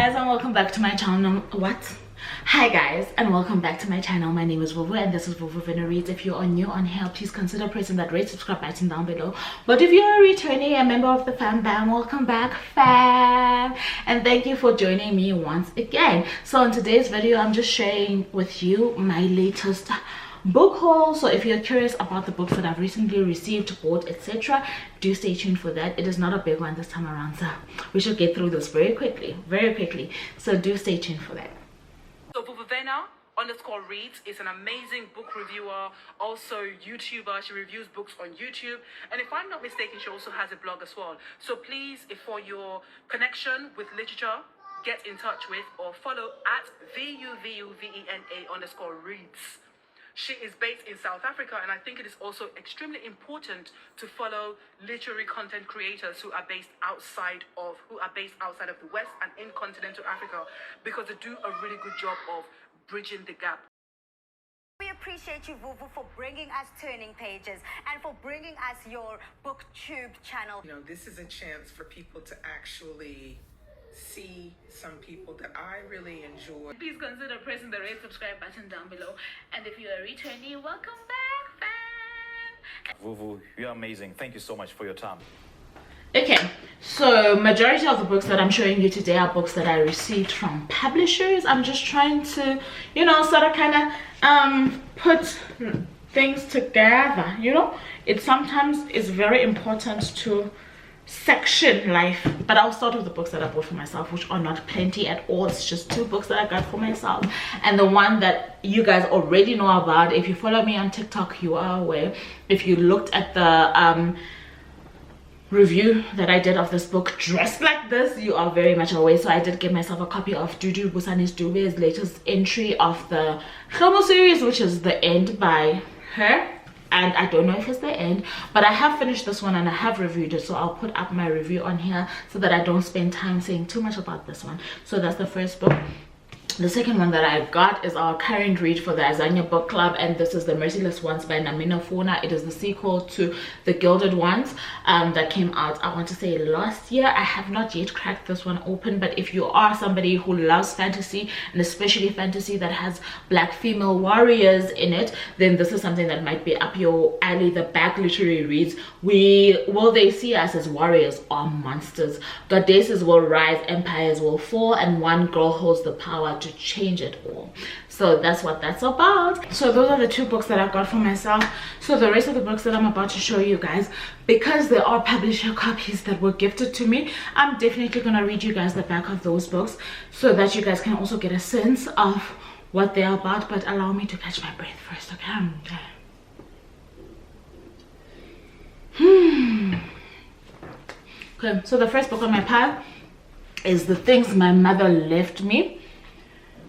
guys, and welcome back to my channel. Hi guys, and welcome back to my channel. My name is Vuvu and this is Vuvu Reads. If you are new on here, please consider pressing that red subscribe button down below. But if you're a returning, a member of the fam bam, welcome back fam, and thank you for joining me once again. So in today's video, I'm just sharing with you my latest book haul. So if you're curious about the books that I've recently received, bought, etc., do stay tuned for that. It is not a big one this time around, so we should get through this very quickly, so do stay tuned for that. So Vuvu_reads is an amazing book reviewer, also YouTuber. She reviews books on YouTube, and if I'm not mistaken, she also has a blog as well. So please, if for your connection with literature, get in touch with or follow at VUVUVENA_reads. She is based in South Africa, and I think it is also extremely important to follow literary content creators who are based outside of the West and in continental Africa, because they do a really good job of bridging the gap. We appreciate you, Vuvu, for bringing us Turning Pages and for bringing us your BookTube channel. You know, this is a chance for people to actually see some people that I really enjoy. Please consider pressing the red subscribe button down below, and if you're a returnee, welcome back fam. Vuvu, you're amazing. Thank you so much for your time. Okay, so majority of the books that I'm showing you today are books that I received from publishers. I'm just trying to, you know, sort of kind of put things together. You know, it sometimes is very important to section life, but I'll start with the books that I bought for myself, which are not plenty at all. It's just 2 books that I got for myself, and the one that you guys already know about. If you follow me on TikTok, you are aware. If you looked at the review that I did of this book, Dressed Like This, you are very much aware. So I did give myself a copy of Dudu Busani's Duve's latest entry of the Xoxo series, which is The End by her. And I don't know if it's the end, but I have finished this one and I have reviewed it, so I'll put up my review on here so that I don't spend time saying too much about this one. So that's the first book. The second one that I got is our current read for the Azania book club, and this is The Merciless Ones by Namina Funa. It is the sequel to The Gilded Ones that came out, I want to say, last year. I have not yet cracked this one open, but if you are somebody who loves fantasy, and especially fantasy that has black female warriors in it, then this is something that might be up your alley. The back literary reads: will they see us as warriors or monsters? Goddesses will rise, empires will fall, and one girl holds the power to change it all. So that's what that's about. So those are the 2 books that I got for myself. So the rest of the books that I'm about to show you guys, because there are publisher copies that were gifted to me, I'm definitely gonna read you guys the back of those books so that you guys can also get a sense of what they're about. But allow me to catch my breath first, okay? Okay, so the first book on my pile is The Things My Mother Left Me.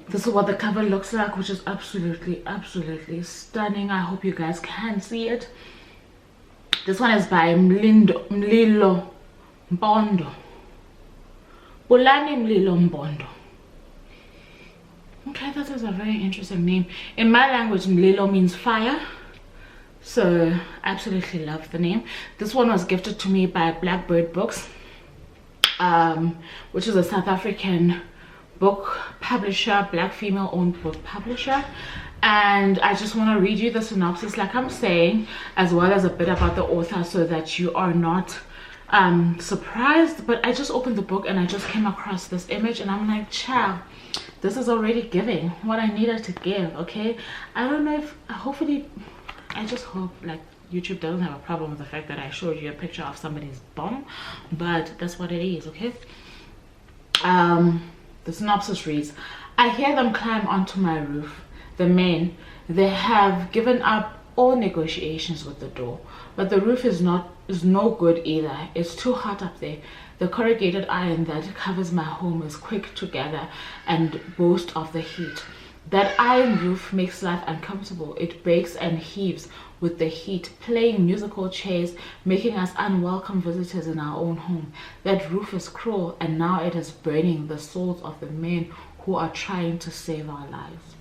This is what the cover looks like, which is absolutely stunning. I hope you guys can see it. This one is by Mlilo Mbondo. Bulani Mlilo Mbondo. Okay, that is a very interesting name. In my language, Mlilo means fire, so absolutely love the name. This one was gifted to me by Blackbird Books, which is a South African book publisher, black female owned book publisher. And I just want to read you the synopsis, like I'm saying, as well as a bit about the author, so that you are not surprised. But I just opened the book and I just came across this image and I'm like, child, this is already giving what I needed to give. Okay, I don't know if, hopefully, I just hope like YouTube doesn't have a problem with the fact that I showed you a picture of somebody's bum, but that's what it is. Okay, the synopsis reads: I hear them climb onto my roof. The men, they have given up all negotiations with the door, but the roof is no good either. It's too hot up there. The corrugated iron that covers my home is quick to gather and boast of the heat. That iron roof makes life uncomfortable. It breaks and heaves with the heat, playing musical chairs, making us unwelcome visitors in our own home. That roof is cruel, and now it is burning the souls of the men who are trying to save our lives.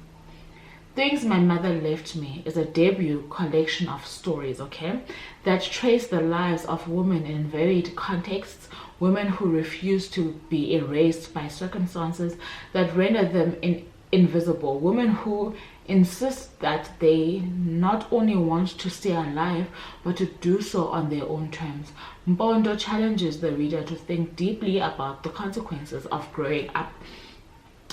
Things My Mother Left Me is a debut collection of stories, okay, that trace the lives of women in varied contexts, women who refuse to be erased by circumstances that render them invisible, women who insist that they not only want to stay alive, but to do so on their own terms. Mpondo challenges the reader to think deeply about the consequences of growing up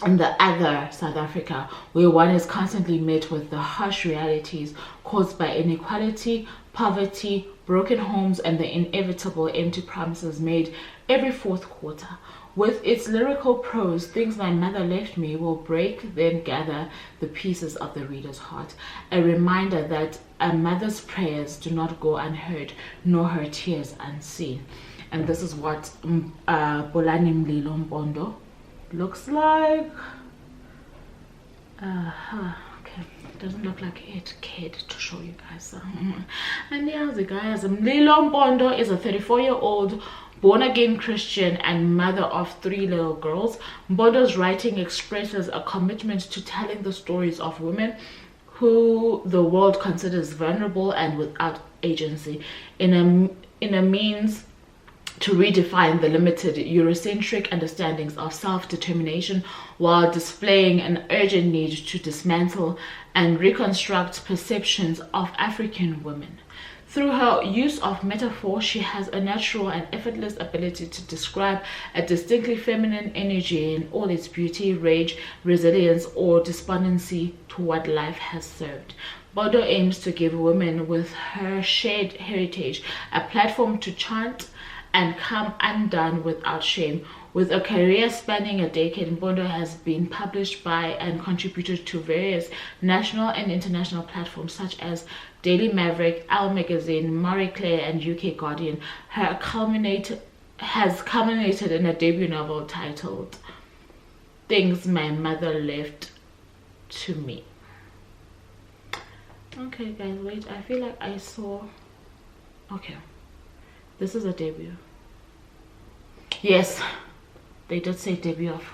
in the other South Africa, where one is constantly met with the harsh realities caused by inequality, poverty, broken homes, and the inevitable empty promises made every fourth quarter. With its lyrical prose, Things My Mother Left Me will break, then gather the pieces of the reader's heart. A reminder that a mother's prayers do not go unheard, nor her tears unseen. And this is what Bolani Mlilo Mpondo looks like. Okay, it doesn't look like it cared to show you guys. And yeah, the guys, Mlilo Mpondo is a 34-year-old born-again Christian and mother of 3 little girls. Mpondo's writing expresses a commitment to telling the stories of women who the world considers vulnerable and without agency, in a means to redefine the limited Eurocentric understandings of self-determination, while displaying an urgent need to dismantle and reconstruct perceptions of African women. Through her use of metaphor, she has a natural and effortless ability to describe a distinctly feminine energy in all its beauty, rage, resilience, or despondency toward life has served. Mpondo aims to give women with her shared heritage a platform to chant and come undone without shame. With a career spanning a decade, Mpondo has been published by and contributed to various national and international platforms such as Daily Maverick, Elle Magazine, Marie Claire, and UK Guardian. Her has culminated in a debut novel titled Things My Mother Left to Me. Okay guys, wait, I feel like I saw... Okay, this is a debut. Yes, they did say debut of...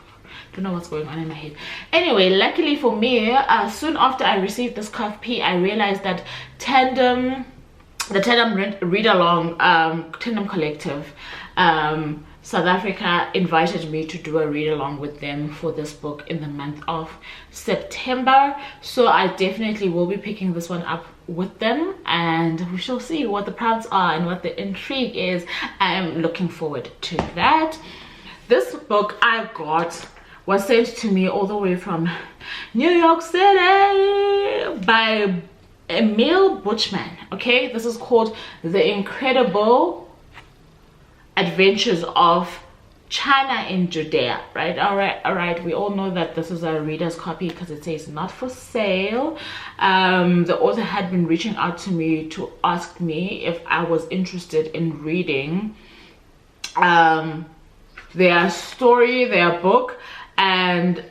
Don't know what's going on in my head. Anyway, luckily for me, soon after I received this copy, I realized that the Tandem read along, Tandem Collective, South Africa invited me to do a read along with them for this book in the month of September. So I definitely will be picking this one up with them, and we shall see what the prompts are and what the intrigue is. I am looking forward to that. This book I got was sent to me all the way from New York City by Emil Buchman. Okay, this is called The Incredible Adventures of China in Judea, right? All right, we all know that this is a reader's copy because it says not for sale. The author had been reaching out to me to ask me if I was interested in reading their story, their book, and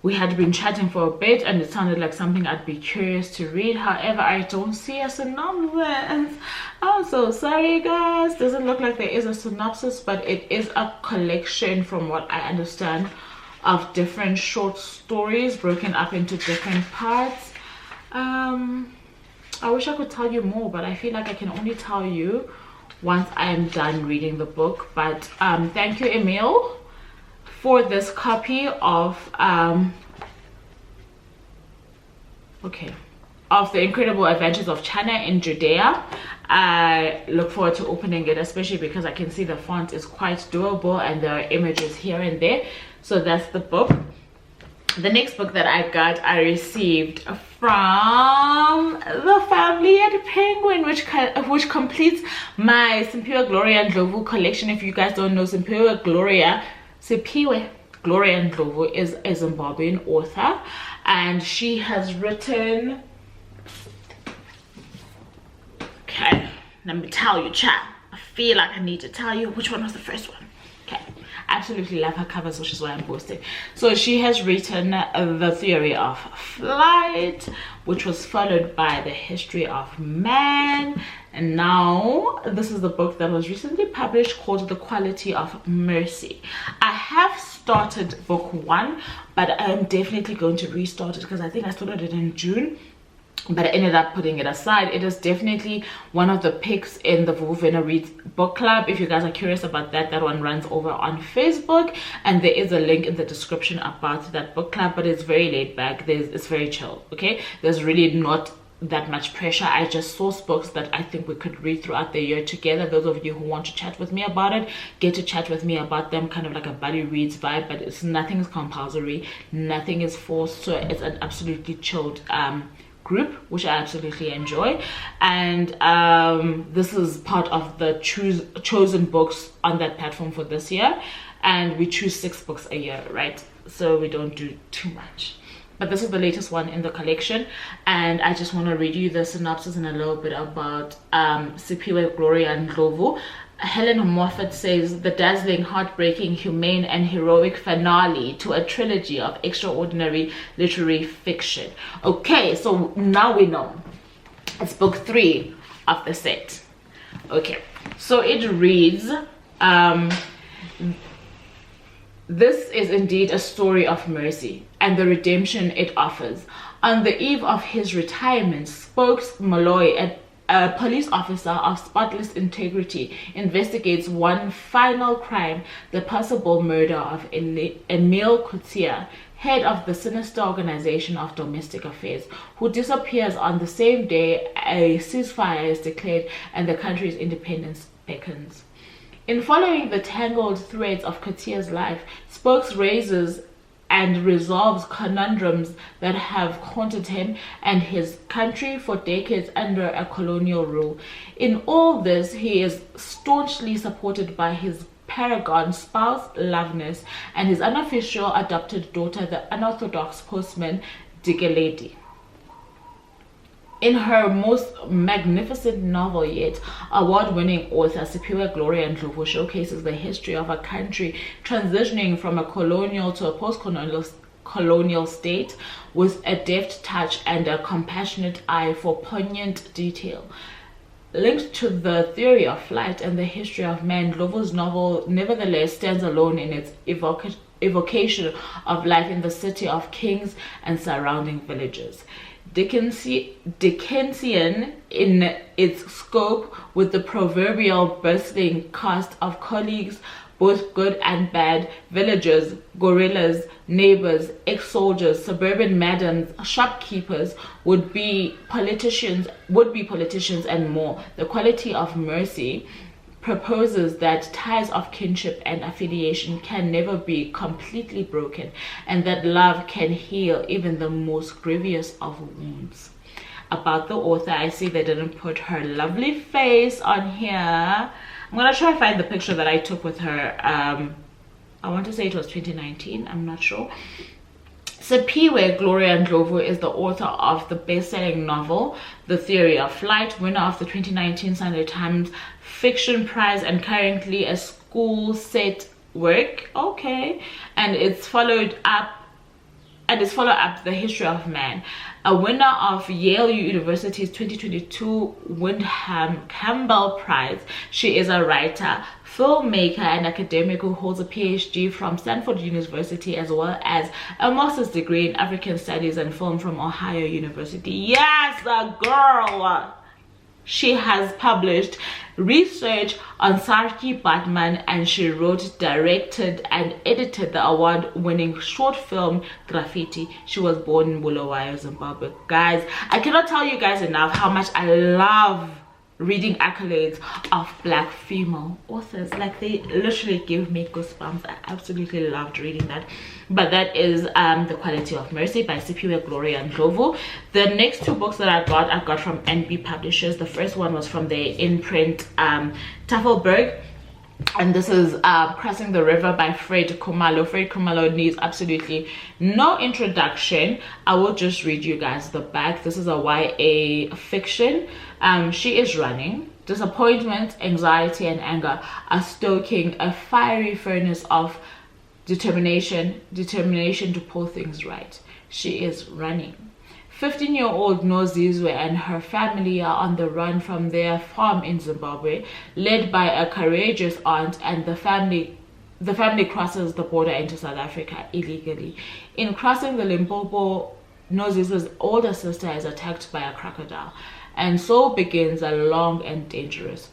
we had been chatting for a bit and it sounded like something I'd be curious to read. However, I don't see a synopsis. I'm so sorry guys, doesn't look like there is a synopsis, but it is a collection, from what I understand, of different short stories broken up into different parts. I wish I could tell you more, but I feel like I can only tell you once I am done reading the book. But thank you, Emil, for this copy of of The Incredible Adventures of China in Judea. I look forward to opening it, especially because I can see the font is quite doable and there are images here and there. So that's the book. The next book that I got, I received from the family at Penguin, which completes my Simpiwe Gloria Ndlovu collection. If you guys don't know, Simpiwe Gloria Ndlovu is a Zimbabwean author, and she has written... Okay, let me tell you, child. I feel like I need to tell you which one was the first one. Okay, I absolutely love her covers, which is why I'm posting. So she has written The Theory of Flight, which was followed by The History of Man, And now this is the book that was recently published called The Quality of Mercy. I have started book 1, but I am definitely going to restart it because I think I started it in June, but I ended up putting it aside. It is definitely one of the picks in the Vuvu Reads book club. If you guys are curious about that, that one runs over on Facebook, and there is a link in the description about that book club, but it's very laid back. It's very chill, okay? There's really not that much pressure. I just source books that I think we could read throughout the year together. Those of you who want to chat with me about it, get to chat with me about them, kind of like a buddy reads vibe, but it's nothing is compulsory, nothing is forced, so it's an absolutely chilled group, which I absolutely enjoy. And this is part of the chosen books on that platform for this year, and we choose 6 books a year, right? So we don't do too much, but this is the latest one in the collection, and I just want to read you the synopsis and a little bit about Siphiwe Gloria Ndlovu. Helen Moffat says, the dazzling, heartbreaking, humane and heroic finale to a trilogy of extraordinary literary fiction. Okay, so now we know it's book 3 of the set. Okay, so it reads, this is indeed a story of mercy and the redemption it offers. On the eve of his retirement, Spokes Molloy, a police officer of spotless integrity, investigates one final crime, the possible murder of Emile Coetzee, head of the sinister organization of domestic affairs, who disappears on the same day a ceasefire is declared and the country's independence beckons. In following the tangled threads of Coetzee's life, Spokes raises and resolves conundrums that have haunted him and his country for decades under a colonial rule. In all this, he is staunchly supported by his paragon spouse, Loveness, and his unofficial adopted daughter, the unorthodox postman, Dikeledi. In her most magnificent novel yet, award-winning author Siphiwe Gloria Ndlovu showcases the history of a country transitioning from a colonial to a post-colonial state with a deft touch and a compassionate eye for poignant detail. Linked to the theory of flight and the history of man, Ndlovu's novel nevertheless stands alone in its evocation of life in the city of kings and surrounding villages. Dickensian in its scope, with the proverbial bustling cast of colleagues, both good and bad, villagers, gorillas, neighbors, ex-soldiers, suburban madams, shopkeepers, would-be politicians, and more. The Quality of Mercy proposes that ties of kinship and affiliation can never be completely broken, and that love can heal even the most grievous of wounds. About the author, I see they didn't put her lovely face on here. I'm gonna try to find the picture that I took with her. I want to say it was 2019, I'm not sure. Siphiwe Gloria Ndlovu is the author of the best-selling novel The Theory of Flight, winner of the 2019 Sunday Times Fiction Prize, and currently a school set work. Okay, and it's followed up The History of Man, a winner of Yale University's 2022 Wyndham Campbell Prize. She is a writer, filmmaker, and academic who holds a PhD from Stanford University, as well as a master's degree in African Studies and Film from Ohio University. Yes, a girl! She has published research on Saartjie Baartman, and she wrote, directed, and edited the award-winning short film Graffiti. She was born in Bulawayo, Zimbabwe. Guys, I cannot tell you guys enough how much I love reading accolades of Black female authors. Like, they literally give me goosebumps. I absolutely loved reading that. But that is The Quality of Mercy by Siphiwe Gloria Ndlovu. The next 2 books that I got from NB Publishers. The first one was from their imprint Tafelberg, and this is Crossing the River by Fred Khumalo. Fred Khumalo needs absolutely no introduction. I will just read you guys the back. This is a YA fiction. She is running. Disappointment, anxiety, and anger are stoking a fiery furnace of determination to pull things right. She is running. 15-year-old Nozizwe and her family are on the run from their farm in Zimbabwe, led by a courageous aunt, and the family crosses the border into South Africa illegally. In crossing the Limpopo, Nozizwe's older sister is attacked by a crocodile, and so begins a long and dangerous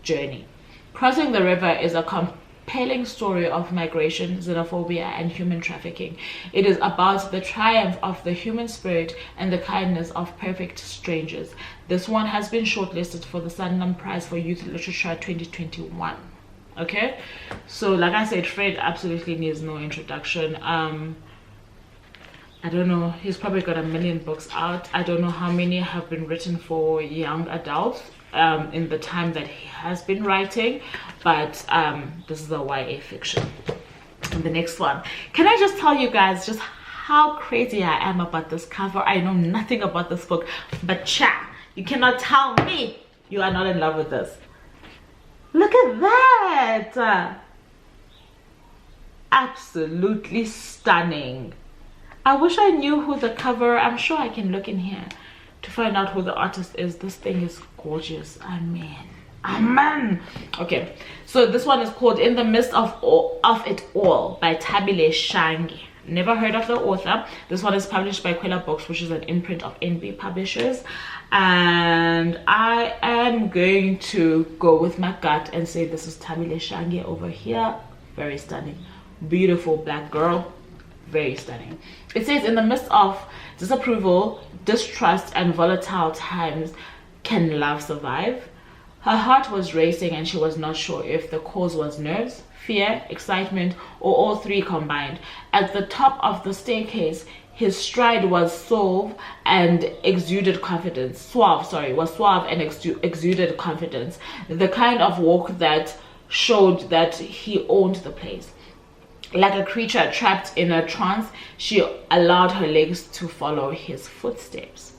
journey. Crossing the river is a compelling story of migration, xenophobia, and human trafficking. It is about the triumph of the human spirit and the kindness of perfect strangers. This one has been shortlisted for the Sanlam Prize for Youth Literature 2021. Okay, so like I said, Fred absolutely needs no introduction. I don't know, he's probably got a million books out. I don't know how many have been written for young adults in the time that he has been writing, but this is a YA fiction. And the next one, can I just tell you guys just how crazy I am about this cover? I know nothing about this book, but cha, you cannot tell me you are not in love with this. Look at that, absolutely stunning. I wish I knew who the cover, I'm sure I can look in here to find out who the artist is. This thing is gorgeous. Amen. Okay, so this one is called In the Midst of It All by Thabile Shange. Never heard of the author. This one is published by Kwela Books, which is an imprint of NB Publishers, and I am going to go with my gut and say this is Thabile Shange over here. Very stunning, beautiful black girl, very stunning. It says, in the midst of disapproval, distrust, and volatile times, can love survive? Her heart was racing and she was not sure if the cause was nerves, fear, excitement, or all three combined. At the top of the staircase, his stride was suave and exuded confidence. Exuded confidence. The kind of walk that showed that he owned the place. Like a creature trapped in a trance, she allowed her legs to follow his footsteps.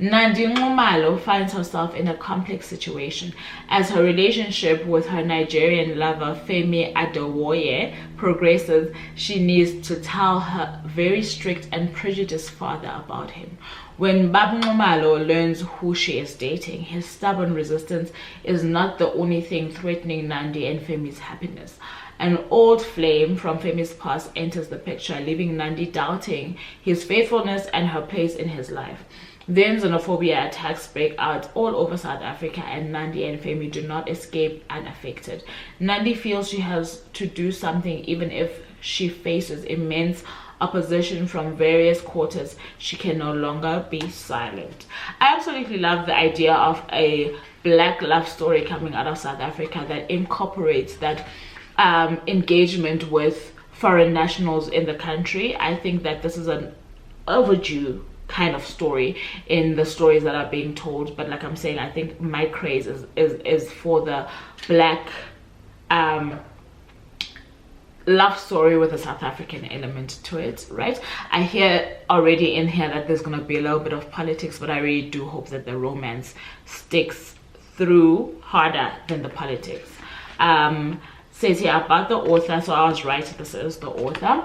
Nandi Nxumalo finds herself in a complex situation. As her relationship with her Nigerian lover Femi Adewoye progresses, she needs to tell her very strict and prejudiced father about him. When Bab Nxumalo learns who she is dating, his stubborn resistance is not the only thing threatening Nandi and Femi's happiness. An old flame from Femi's past enters the picture, leaving Nandi doubting his faithfulness and her place in his life. Then xenophobia attacks break out all over South Africa, and Nandi and Femi do not escape unaffected. Nandi feels she has to do something even if she faces immense opposition from various quarters. She can no longer be silent. I absolutely love the idea of a black love story coming out of South Africa that incorporates that engagement with foreign nationals in the country. I think that this is an overdue kind of story in the stories that are being told, but like I'm saying, I think my craze is for the black love story with a South African element to it, right? I hear already in here that there's gonna be a little bit of politics, but I really do hope that the romance sticks through harder than the politics. Says here about the author, so I was right, this is the author.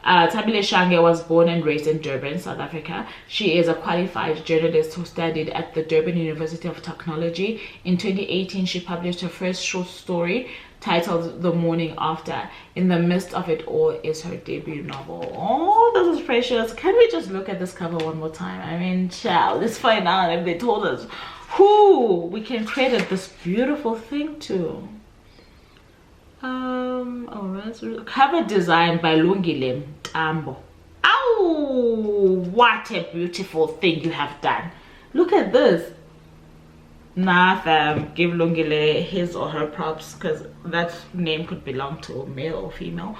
Thabile Shange was born and raised in Durban, South Africa. She is a qualified journalist who studied at the Durban University of Technology. In 2018, she published her first short story titled The Morning After. In the Midst of It All is her debut novel. Oh, this is precious. Can we just look at this cover one more time? I mean, child, let's find out if they told us who we can credit this beautiful thing to. Cover design by Lungile Mtambo. Ow, what a beautiful thing you have done. Look at this. Nah, fam, give Lungile his or her props, because that name could belong to a male or female.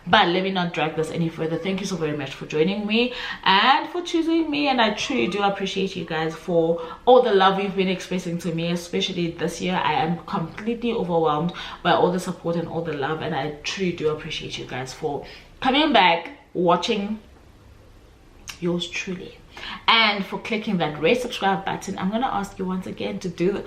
But let me not drag this any further. Thank you so very much for joining me and for choosing me, and I truly do appreciate you guys for all the love you've been expressing to me, especially this year. I am completely overwhelmed by all the support and all the love, and I truly do appreciate you guys for coming back, watching yours truly, and for clicking that red subscribe button. I'm gonna ask you once again to do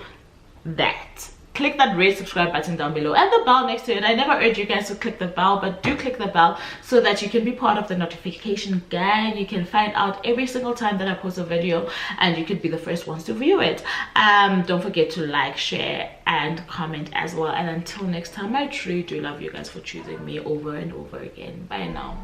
that. click that red subscribe button down below and the bell next to it. I never urge you guys to click the bell, but do click the bell so that you can be part of the notification gang. You can find out every single time that I post a video, and you could be the first ones to view it. Don't forget to like, share, and comment as well. And until next time, I truly do love you guys for choosing me over and over again. Bye now.